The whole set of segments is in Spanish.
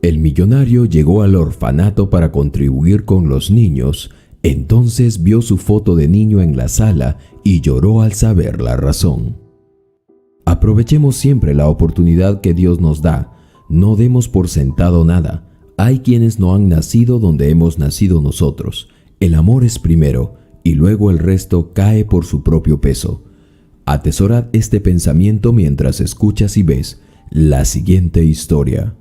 El millonario llegó al orfanato para contribuir con los niños. Entonces vio su foto de niño en la sala y lloró al saber la razón. Aprovechemos siempre la oportunidad que Dios nos da. No demos por sentado nada. Hay quienes no han nacido donde hemos nacido nosotros. El amor es primero y luego el resto cae por su propio peso. Atesorad este pensamiento mientras escuchas y ves la siguiente historia.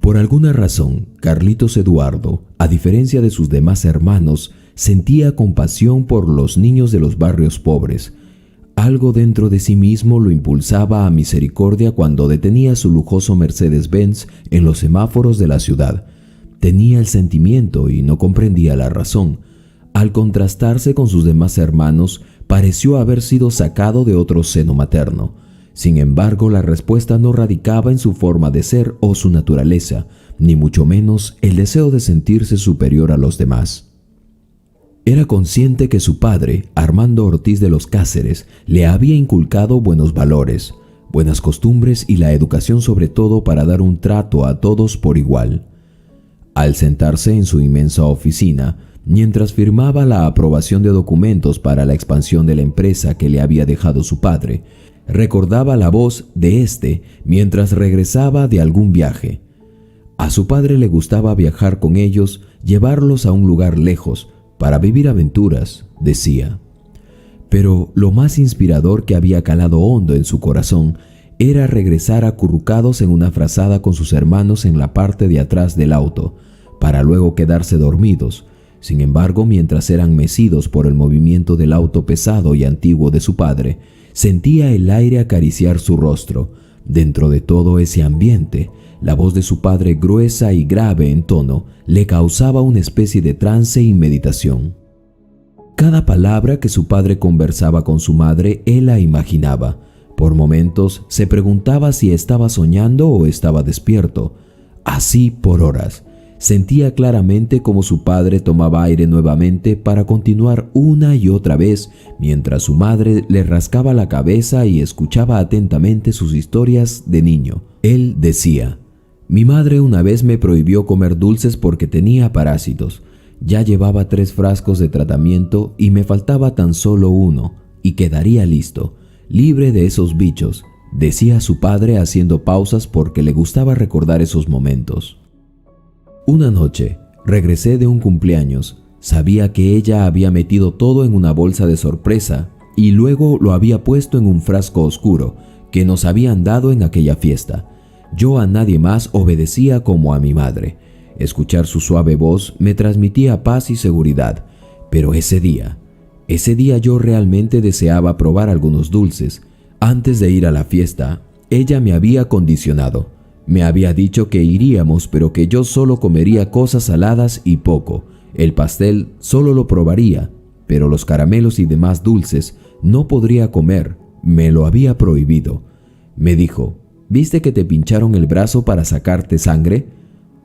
Por alguna razón, Carlitos Eduardo, a diferencia de sus demás hermanos, sentía compasión por los niños de los barrios pobres. Algo dentro de sí mismo lo impulsaba a misericordia cuando detenía su lujoso Mercedes-Benz en los semáforos de la ciudad. Tenía el sentimiento y no comprendía la razón. Al contrastarse con sus demás hermanos, pareció haber sido sacado de otro seno materno. Sin embargo, la respuesta no radicaba en su forma de ser o su naturaleza, ni mucho menos el deseo de sentirse superior a los demás. Era consciente que su padre, Armando Ortiz de los Cáceres, le había inculcado buenos valores, buenas costumbres y la educación sobre todo para dar un trato a todos por igual. Al sentarse en su inmensa oficina, mientras firmaba la aprobación de documentos para la expansión de la empresa que le había dejado su padre, recordaba la voz de éste mientras regresaba de algún viaje. A su padre le gustaba viajar con ellos, llevarlos a un lugar lejos, para vivir aventuras, decía. Pero lo más inspirador que había calado hondo en su corazón era regresar acurrucados en una frazada con sus hermanos en la parte de atrás del auto, para luego quedarse dormidos. Sin embargo, mientras eran mecidos por el movimiento del auto pesado y antiguo de su padre, sentía el aire acariciar su rostro. Dentro de todo ese ambiente, la voz de su padre, gruesa y grave en tono, le causaba una especie de trance y meditación. Cada palabra que su padre conversaba con su madre, él la imaginaba. Por momentos se preguntaba si estaba soñando o estaba despierto. Así por horas. Sentía claramente cómo su padre tomaba aire nuevamente para continuar una y otra vez, mientras su madre le rascaba la cabeza y escuchaba atentamente sus historias de niño. Él decía: «Mi madre una vez me prohibió comer dulces porque tenía parásitos. Ya llevaba 3 frascos de tratamiento y me faltaba tan solo uno, y quedaría listo, libre de esos bichos», decía su padre haciendo pausas porque le gustaba recordar esos momentos. Una noche, regresé de un cumpleaños. Sabía que ella había metido todo en una bolsa de sorpresa y luego lo había puesto en un frasco oscuro que nos habían dado en aquella fiesta. Yo a nadie más obedecía como a mi madre. Escuchar su suave voz me transmitía paz y seguridad. Pero ese día yo realmente deseaba probar algunos dulces. Antes de ir a la fiesta, ella me había condicionado. Me había dicho que iríamos, pero que yo solo comería cosas saladas y poco. El pastel solo lo probaría, pero los caramelos y demás dulces no podría comer. Me lo había prohibido. Me dijo: «¿Viste que te pincharon el brazo para sacarte sangre?»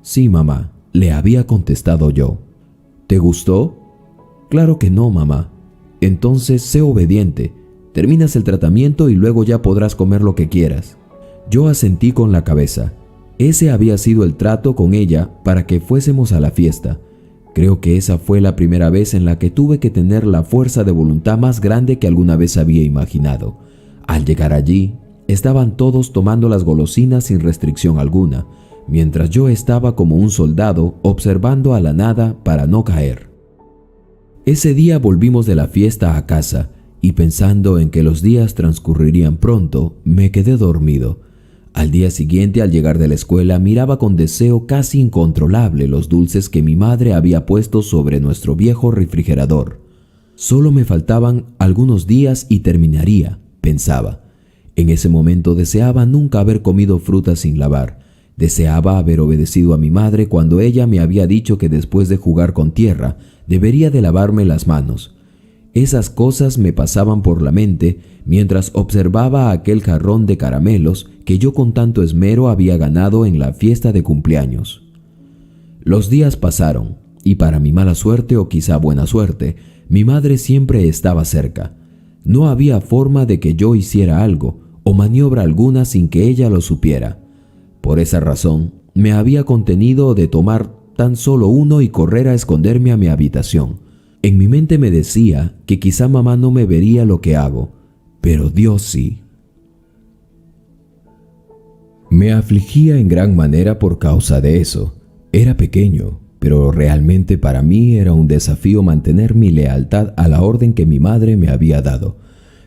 «Sí, mamá», le había contestado yo. «¿Te gustó?» «Claro que no, mamá». «Entonces sé obediente. Terminas el tratamiento y luego ya podrás comer lo que quieras». Yo asentí con la cabeza. Ese había sido el trato con ella para que fuésemos a la fiesta. Creo que esa fue la primera vez en la que tuve que tener la fuerza de voluntad más grande que alguna vez había imaginado. Al llegar allí, estaban todos tomando las golosinas sin restricción alguna, mientras yo estaba como un soldado observando a la nada para no caer. Ese día volvimos de la fiesta a casa y pensando en que los días transcurrirían pronto, me quedé dormido. Al día siguiente, al llegar de la escuela, miraba con deseo casi incontrolable los dulces que mi madre había puesto sobre nuestro viejo refrigerador. Solo me faltaban algunos días y terminaría, pensaba. En ese momento deseaba nunca haber comido frutas sin lavar. Deseaba haber obedecido a mi madre cuando ella me había dicho que después de jugar con tierra debería de lavarme las manos. Esas cosas me pasaban por la mente mientras observaba aquel jarrón de caramelos que yo con tanto esmero había ganado en la fiesta de cumpleaños. Los días pasaron y para mi mala suerte o quizá buena suerte, mi madre siempre estaba cerca. No había forma de que yo hiciera algo o maniobra alguna sin que ella lo supiera. Por esa razón, me había contenido de tomar tan solo uno y correr a esconderme a mi habitación. En mi mente me decía que quizá mamá no me vería lo que hago, pero Dios sí. Me afligía en gran manera por causa de eso. Era pequeño, pero realmente para mí era un desafío mantener mi lealtad a la orden que mi madre me había dado.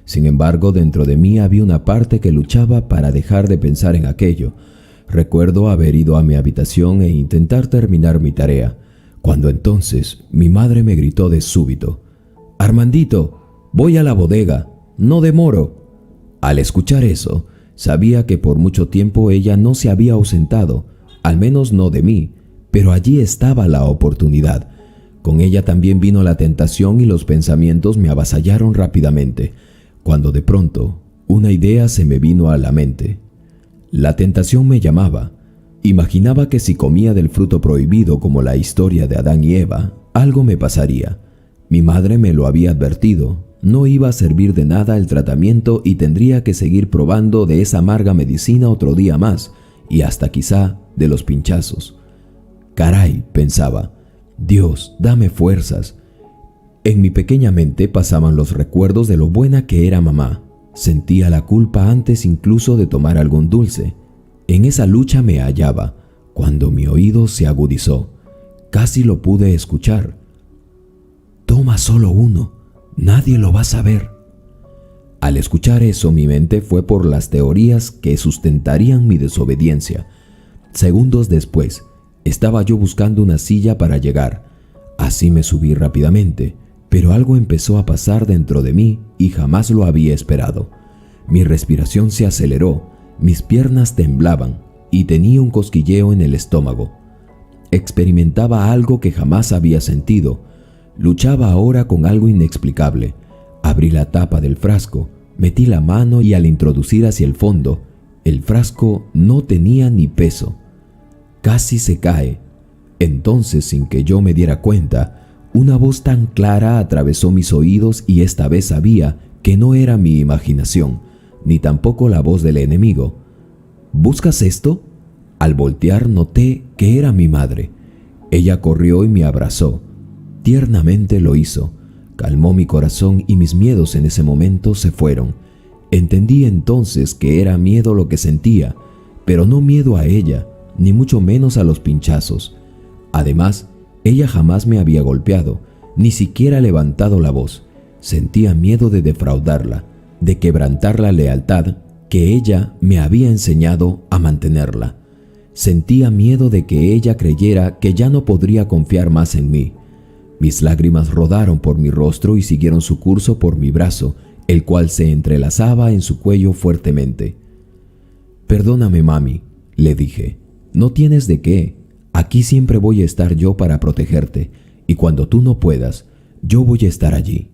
Sin embargo, dentro de mí había una parte que luchaba para dejar de pensar en aquello. Recuerdo haber ido a mi habitación e intentar terminar mi tarea, cuando entonces mi madre me gritó de súbito: «Armandito, voy a la bodega, no demoro». Al escuchar eso, sabía que por mucho tiempo ella no se había ausentado, al menos no de mí, pero allí estaba la oportunidad. Con ella también vino la tentación y los pensamientos me avasallaron rápidamente, cuando de pronto una idea se me vino a la mente. La tentación me llamaba. Imaginaba que si comía del fruto prohibido como la historia de Adán y Eva, algo me pasaría. Mi madre me lo había advertido. No iba a servir de nada el tratamiento y tendría que seguir probando de esa amarga medicina otro día más, y hasta quizá de los pinchazos. Caray, pensaba, Dios, dame fuerzas. En mi pequeña mente pasaban los recuerdos de lo buena que era mamá. Sentía la culpa antes incluso de tomar algún dulce. En esa lucha me hallaba, cuando mi oído se agudizó. Casi lo pude escuchar. «Toma solo uno, nadie lo va a saber». Al escuchar eso, mi mente fue por las teorías que sustentarían mi desobediencia. Segundos después, estaba yo buscando una silla para llegar. Así me subí rápidamente, pero algo empezó a pasar dentro de mí y jamás lo había esperado. Mi respiración se aceleró, mis piernas temblaban y tenía un cosquilleo en el estómago. Experimentaba algo que jamás había sentido. Luchaba ahora con algo inexplicable. Abrí la tapa del frasco, metí la mano y al introducir hacia el fondo, el frasco no tenía ni peso. Casi se cae. Entonces, sin que yo me diera cuenta, una voz tan clara atravesó mis oídos y esta vez sabía que no era mi imaginación, ni tampoco la voz del enemigo. «¿Buscas esto?». Al voltear noté que era mi madre. Ella corrió y me abrazó. Tiernamente lo hizo. Calmó mi corazón y mis miedos en ese momento se fueron. Entendí entonces que era miedo lo que sentía, pero no miedo a ella, ni mucho menos a los pinchazos. Además, ella jamás me había golpeado, ni siquiera levantado la voz. Sentía miedo de defraudarla, de quebrantar la lealtad que ella me había enseñado a mantenerla. Sentía miedo de que ella creyera que ya no podría confiar más en mí. Mis lágrimas rodaron por mi rostro y siguieron su curso por mi brazo, el cual se entrelazaba en su cuello fuertemente. «Perdóname, mami», le dije. «No tienes de qué. Aquí siempre voy a estar yo para protegerte, y cuando tú no puedas, yo voy a estar allí.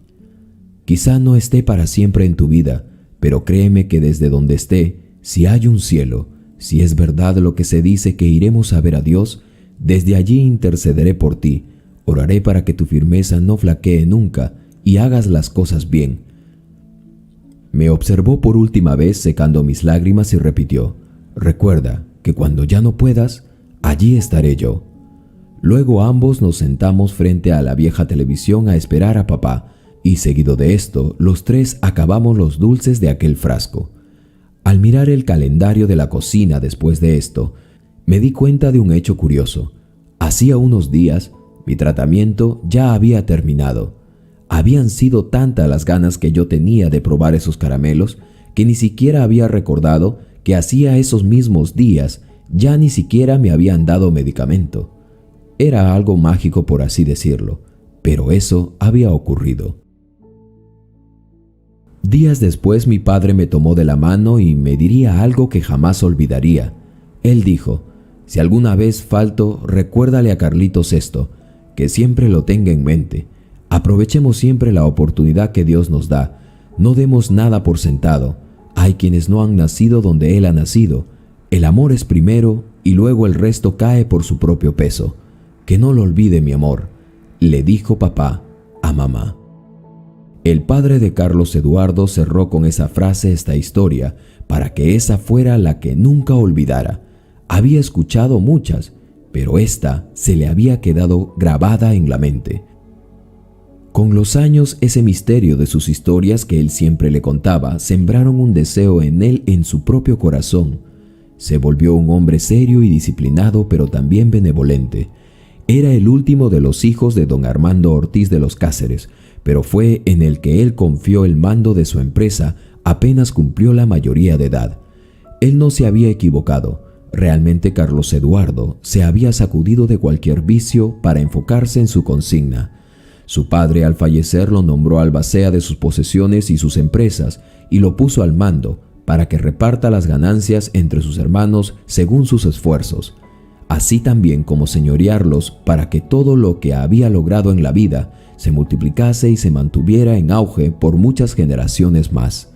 Quizá no esté para siempre en tu vida, pero créeme que desde donde esté, si hay un cielo, si es verdad lo que se dice que iremos a ver a Dios, desde allí intercederé por ti, oraré para que tu firmeza no flaquee nunca y hagas las cosas bien». Me observó por última vez secando mis lágrimas y repitió: «Recuerda que cuando ya no puedas, allí estaré yo». Luego ambos nos sentamos frente a la vieja televisión a esperar a papá, y seguido de esto, los tres acabamos los dulces de aquel frasco. Al mirar el calendario de la cocina después de esto, me di cuenta de un hecho curioso. Hacía unos días, mi tratamiento ya había terminado. Habían sido tantas las ganas que yo tenía de probar esos caramelos que ni siquiera había recordado que hacía esos mismos días ya ni siquiera me habían dado medicamento. Era algo mágico, por así decirlo, pero eso había ocurrido. Días después mi padre me tomó de la mano y me diría algo que jamás olvidaría. Él dijo: «Si alguna vez falto, recuérdale a Carlitos esto, que siempre lo tenga en mente. Aprovechemos siempre la oportunidad que Dios nos da. No demos nada por sentado. Hay quienes no han nacido donde Él ha nacido. El amor es primero y luego el resto cae por su propio peso. Que no lo olvide, mi amor», le dijo papá a mamá. El padre de Carlos Eduardo cerró con esa frase esta historia para que esa fuera la que nunca olvidara. Había escuchado muchas, pero esta se le había quedado grabada en la mente. Con los años, ese misterio de sus historias que él siempre le contaba sembraron un deseo en él en su propio corazón. Se volvió un hombre serio y disciplinado, pero también benevolente. Era el último de los hijos de don Armando Ortiz de los Cáceres, pero fue en el que él confió el mando de su empresa apenas cumplió la mayoría de edad. Él no se había equivocado. Realmente Carlos Eduardo se había sacudido de cualquier vicio para enfocarse en su consigna. Su padre al fallecer lo nombró albacea de sus posesiones y sus empresas y lo puso al mando para que reparta las ganancias entre sus hermanos según sus esfuerzos, así también como señorearlos para que todo lo que había logrado en la vida se multiplicase y se mantuviera en auge por muchas generaciones más.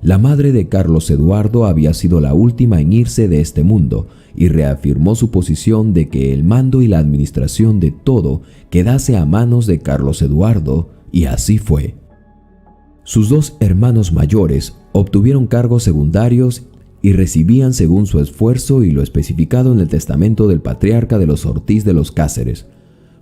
La madre de Carlos Eduardo había sido la última en irse de este mundo y reafirmó su posición de que el mando y la administración de todo quedase a manos de Carlos Eduardo, y así fue. Sus dos hermanos mayores obtuvieron cargos secundarios y recibían según su esfuerzo y lo especificado en el testamento del patriarca de los Ortiz de los Cáceres.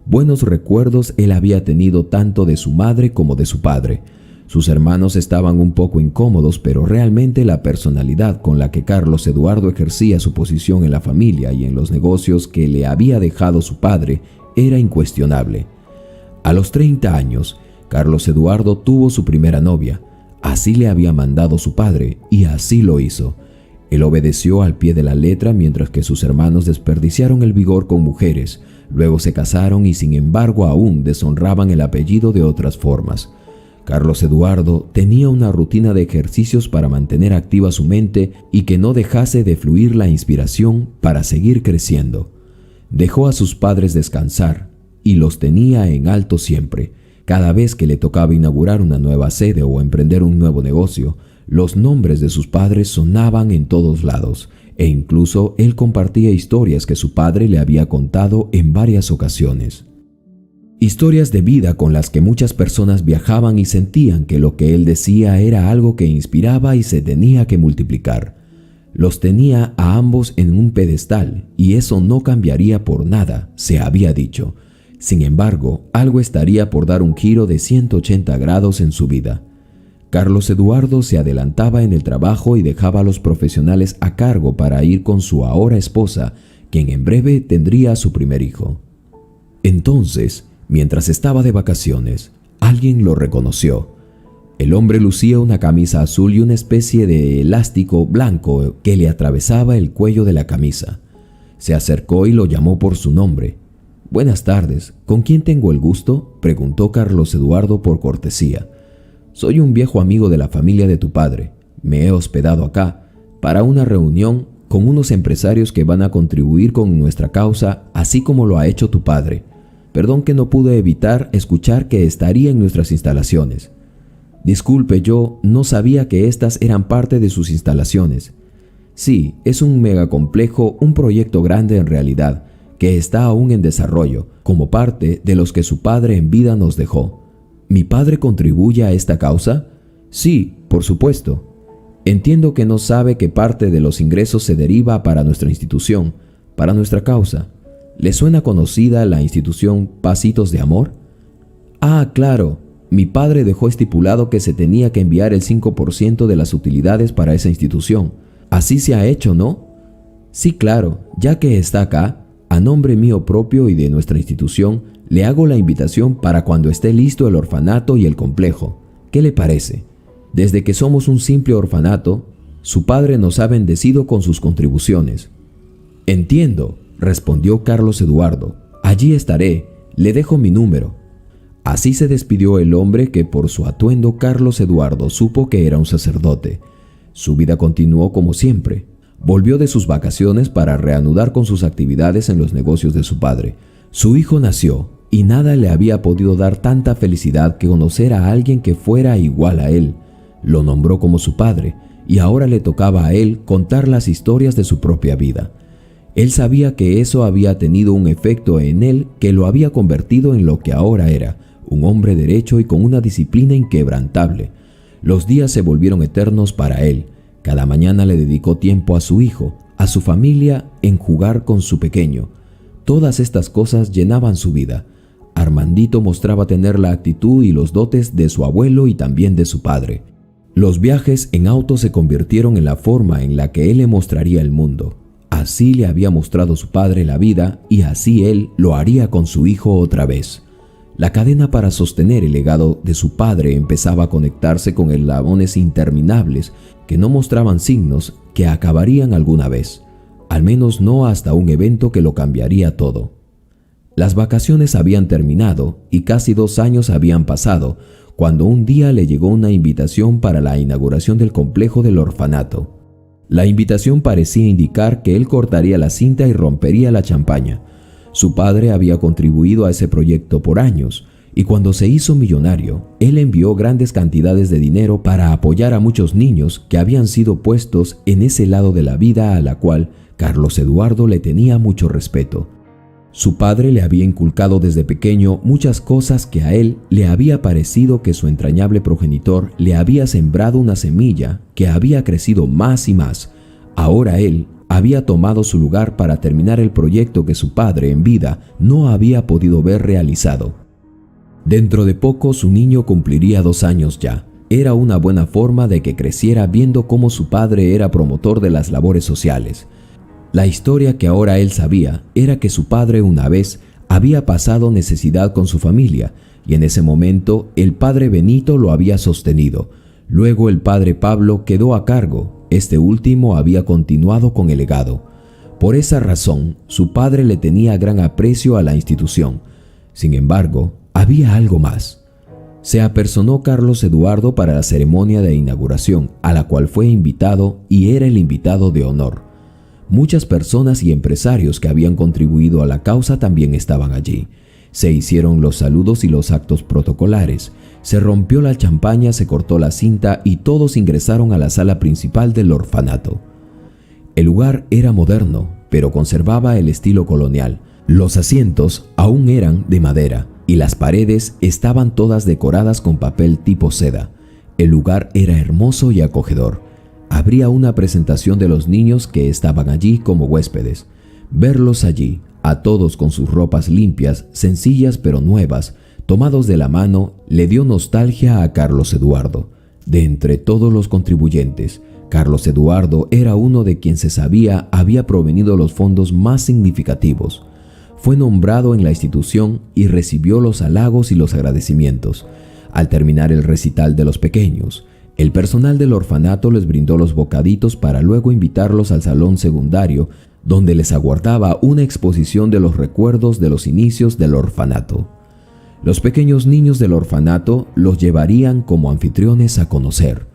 Buenos recuerdos él había tenido tanto de su madre como de su padre. Sus hermanos estaban un poco incómodos, pero realmente la personalidad con la que Carlos Eduardo ejercía su posición en la familia y en los negocios que le había dejado su padre era incuestionable. A los 30 años, Carlos Eduardo tuvo su primera novia. Así le había mandado su padre y así lo hizo. Él obedeció al pie de la letra mientras que sus hermanos desperdiciaron el vigor con mujeres. Luego se casaron y sin embargo aún deshonraban el apellido de otras formas. Carlos Eduardo tenía una rutina de ejercicios para mantener activa su mente y que no dejase de fluir la inspiración para seguir creciendo. Dejó a sus padres descansar y los tenía en alto siempre. Cada vez que le tocaba inaugurar una nueva sede o emprender un nuevo negocio, los nombres de sus padres sonaban en todos lados, e incluso él compartía historias que su padre le había contado en varias ocasiones. Historias de vida con las que muchas personas viajaban y sentían que lo que él decía era algo que inspiraba y se tenía que multiplicar. Los tenía a ambos en un pedestal y eso no cambiaría por nada, se había dicho. Sin embargo, algo estaría por dar un giro de 180 grados en su vida. Carlos Eduardo se adelantaba en el trabajo y dejaba a los profesionales a cargo para ir con su ahora esposa, quien en breve tendría a su primer hijo. Entonces, mientras estaba de vacaciones, alguien lo reconoció. El hombre lucía una camisa azul y una especie de elástico blanco que le atravesaba el cuello de la camisa. Se acercó y lo llamó por su nombre. «Buenas tardes, ¿con quién tengo el gusto?», preguntó Carlos Eduardo por cortesía. «Soy un viejo amigo de la familia de tu padre. Me he hospedado acá para una reunión con unos empresarios que van a contribuir con nuestra causa, así como lo ha hecho tu padre. Perdón que no pude evitar escuchar que estaría en nuestras instalaciones». «Disculpe, yo no sabía que estas eran parte de sus instalaciones». «Sí, es un megacomplejo, un proyecto grande en realidad, que está aún en desarrollo, como parte de los que su padre en vida nos dejó». «¿Mi padre contribuye a esta causa?». «Sí, por supuesto». «Entiendo que no sabe que parte de los ingresos se deriva para nuestra institución, para nuestra causa. ¿Le suena conocida la institución Pasitos de Amor?». «Ah, claro. Mi padre dejó estipulado que se tenía que enviar el 5% de las utilidades para esa institución. Así se ha hecho, ¿no?». «Sí, claro. Ya que está acá, a nombre mío propio y de nuestra institución, le hago la invitación para cuando esté listo el orfanato y el complejo. ¿Qué le parece? Desde que somos un simple orfanato, su padre nos ha bendecido con sus contribuciones». «Entiendo», respondió Carlos Eduardo. «Allí estaré. Le dejo mi número». Así se despidió el hombre que por su atuendo Carlos Eduardo supo que era un sacerdote. Su vida continuó como siempre. Volvió de sus vacaciones para reanudar con sus actividades en los negocios de su padre. Su hijo nació y nada le había podido dar tanta felicidad que conocer a alguien que fuera igual a él. Lo nombró como su padre y ahora le tocaba a él contar las historias de su propia vida. Él sabía que eso había tenido un efecto en él que lo había convertido en lo que ahora era, un hombre derecho y con una disciplina inquebrantable. Los días se volvieron eternos para él. Cada mañana le dedicó tiempo a su hijo, a su familia, en jugar con su pequeño. Todas estas cosas llenaban su vida. Armandito mostraba tener la actitud y los dotes de su abuelo y también de su padre. Los viajes en auto se convirtieron en la forma en la que él le mostraría el mundo. Así le había mostrado su padre la vida y así él lo haría con su hijo otra vez. La cadena para sostener el legado de su padre empezaba a conectarse con eslabones interminables que no mostraban signos que acabarían alguna vez, al menos no hasta un evento que lo cambiaría todo. Las vacaciones habían terminado y casi 2 años habían pasado cuando un día le llegó una invitación para la inauguración del complejo del orfanato. La invitación parecía indicar que él cortaría la cinta y rompería la champaña. Su padre había contribuido a ese proyecto por años y cuando se hizo millonario, él envió grandes cantidades de dinero para apoyar a muchos niños que habían sido puestos en ese lado de la vida a la cual Carlos Eduardo le tenía mucho respeto. Su padre le había inculcado desde pequeño muchas cosas que a él le había parecido que su entrañable progenitor le había sembrado una semilla que había crecido más y más. Ahora él había tomado su lugar para terminar el proyecto que su padre en vida no había podido ver realizado. Dentro de poco su niño cumpliría 2 años ya. Era una buena forma de que creciera viendo cómo su padre era promotor de las labores sociales. La historia que ahora él sabía era que su padre una vez había pasado necesidad con su familia y en ese momento el padre Benito lo había sostenido. Luego el padre Pablo quedó a cargo. Este último había continuado con el legado. Por esa razón, su padre le tenía gran aprecio a la institución. Sin embargo, había algo más. Se apersonó Carlos Eduardo para la ceremonia de inauguración, a la cual fue invitado y era el invitado de honor. Muchas personas y empresarios que habían contribuido a la causa también estaban allí. Se hicieron los saludos y los actos protocolares. Se rompió la champaña, se cortó la cinta y todos ingresaron a la sala principal del orfanato. El lugar era moderno, pero conservaba el estilo colonial. Los asientos aún eran de madera y las paredes estaban todas decoradas con papel tipo seda. El lugar era hermoso y acogedor. Habría una presentación de los niños que estaban allí como huéspedes. Verlos allí, a todos con sus ropas limpias, sencillas pero nuevas, tomados de la mano, le dio nostalgia a Carlos Eduardo. De entre todos los contribuyentes, Carlos Eduardo era uno de quien se sabía había provenido los fondos más significativos. Fue nombrado en la institución y recibió los halagos y los agradecimientos. Al terminar el recital de los pequeños, el personal del orfanato les brindó los bocaditos para luego invitarlos al salón secundario, donde les aguardaba una exposición de los recuerdos de los inicios del orfanato. Los pequeños niños del orfanato los llevarían como anfitriones a conocer.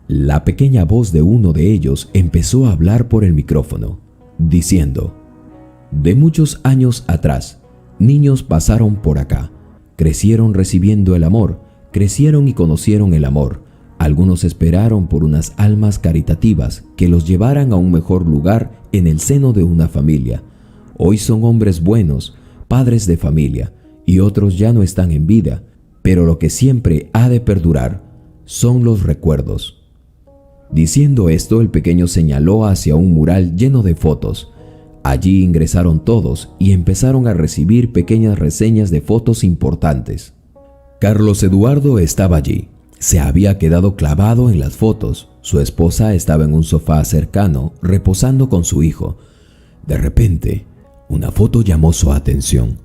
La pequeña voz de uno de ellos empezó a hablar por el micrófono, diciendo: «De muchos años atrás, niños pasaron por acá, crecieron recibiendo el amor, crecieron y conocieron el amor. Algunos esperaron por unas almas caritativas que los llevaran a un mejor lugar en el seno de una familia. Hoy son hombres buenos, padres de familia, y otros ya no están en vida, pero lo que siempre ha de perdurar son los recuerdos». Diciendo esto, el pequeño señaló hacia un mural lleno de fotos. Allí ingresaron todos y empezaron a recibir pequeñas reseñas de fotos importantes. Carlos Eduardo estaba allí. Se había quedado clavado en las fotos. Su esposa estaba en un sofá cercano, reposando con su hijo. De repente, una foto llamó su atención.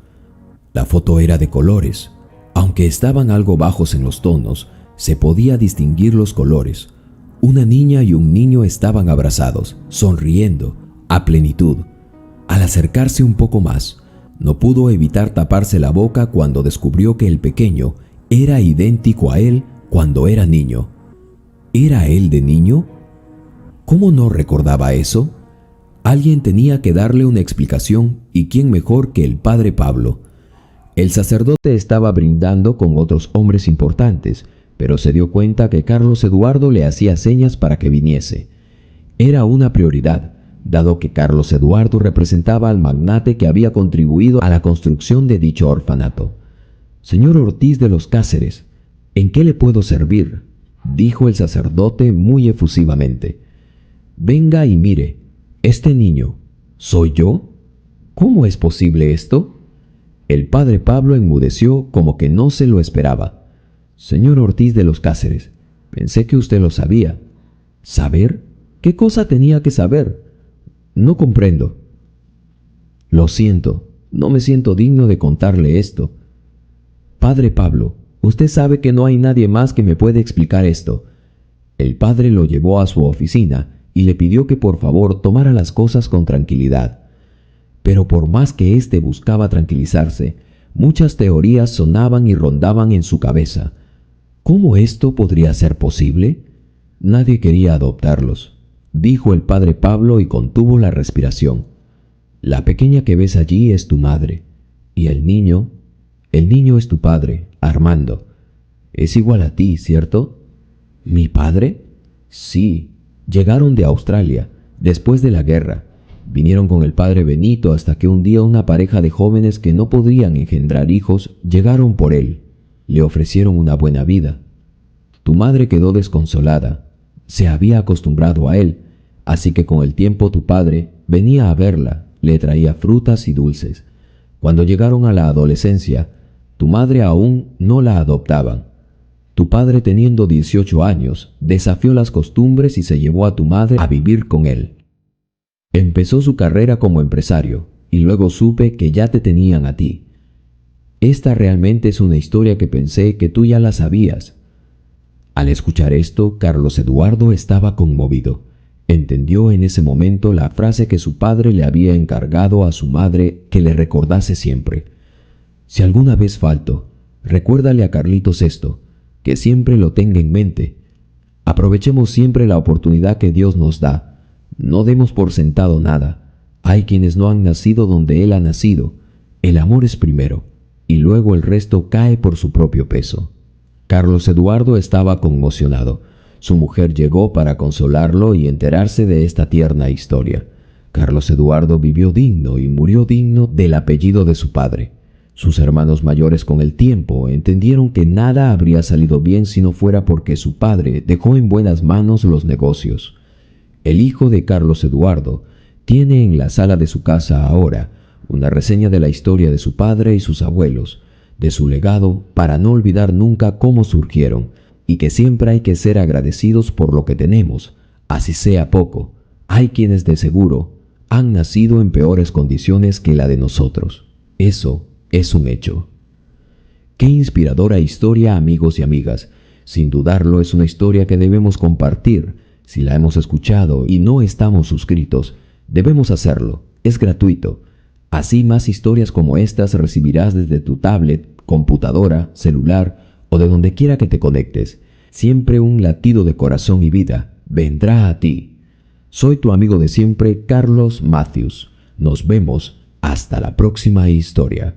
La foto era de colores. Aunque estaban algo bajos en los tonos, se podía distinguir los colores. Una niña y un niño estaban abrazados, sonriendo, a plenitud. Al acercarse un poco más, no pudo evitar taparse la boca cuando descubrió que el pequeño era idéntico a él cuando era niño. ¿Era él de niño? ¿Cómo no recordaba eso? Alguien tenía que darle una explicación, y quién mejor que el padre Pablo. El sacerdote estaba brindando con otros hombres importantes, pero se dio cuenta que Carlos Eduardo le hacía señas para que viniese. Era una prioridad, dado que Carlos Eduardo representaba al magnate que había contribuido a la construcción de dicho orfanato. «Señor Ortiz de los Cáceres, ¿en qué le puedo servir?», dijo el sacerdote muy efusivamente. «Venga y mire, ¿Este niño soy yo? ¿Cómo es posible esto? El padre Pablo enmudeció como que no se lo esperaba. Señor Ortiz de los Cáceres, pensé que usted lo sabía. ¿Saber? ¿Qué cosa tenía que saber? No comprendo. Lo siento, no me siento digno de contarle esto. Padre Pablo, usted sabe que no hay nadie más que me pueda explicar esto. El padre lo llevó a su oficina y le pidió que por favor tomara las cosas con tranquilidad. Pero por más que éste buscaba tranquilizarse, muchas teorías sonaban y rondaban en su cabeza. ¿Cómo esto podría ser posible? Nadie quería adoptarlos, dijo el padre Pablo y contuvo la respiración. La pequeña que ves allí es tu madre, y el niño es tu padre, Armando. Es igual a ti, ¿cierto? ¿Mi padre? Sí, llegaron de Australia, después de la guerra. Vinieron con el padre Benito hasta que un día una pareja de jóvenes que no podían engendrar hijos llegaron por él. Le ofrecieron una buena vida. Tu madre quedó desconsolada. Se había acostumbrado a él, así que con el tiempo tu padre venía a verla, le traía frutas y dulces. Cuando llegaron a la adolescencia, tu madre aún no la adoptaban. Tu padre, teniendo 18 años, desafió las costumbres y se llevó a tu madre a vivir con él. Empezó su carrera como empresario y luego supe que ya te tenían a ti. Esta realmente es una historia que pensé que tú ya la sabías. Al escuchar esto, Carlos Eduardo estaba conmovido. Entendió en ese momento la frase que su padre le había encargado a su madre que le recordase siempre. Si alguna vez falto, recuérdale a Carlitos esto, que siempre lo tenga en mente. Aprovechemos siempre la oportunidad que Dios nos da. No demos por sentado nada. Hay quienes no han nacido donde Él ha nacido. El amor es primero, y luego el resto cae por su propio peso. Carlos Eduardo estaba conmocionado. Su mujer llegó para consolarlo y enterarse de esta tierna historia. Carlos Eduardo vivió digno y murió digno del apellido de su padre. Sus hermanos mayores con el tiempo entendieron que nada habría salido bien si no fuera porque su padre dejó en buenas manos los negocios. El hijo de Carlos Eduardo tiene en la sala de su casa ahora una reseña de la historia de su padre y sus abuelos, de su legado, para no olvidar nunca cómo surgieron, y que siempre hay que ser agradecidos por lo que tenemos, así sea poco. Hay quienes de seguro han nacido en peores condiciones que la de nosotros. Eso es un hecho. Qué inspiradora historia, amigos y amigas. Sin dudarlo, es una historia que debemos compartir. Si la hemos escuchado y no estamos suscritos, debemos hacerlo. Es gratuito. Así más historias como estas recibirás desde tu tablet, computadora, celular o de donde quiera que te conectes. Siempre un latido de corazón y vida vendrá a ti. Soy tu amigo de siempre, Carlos Matthews. Nos vemos hasta la próxima historia.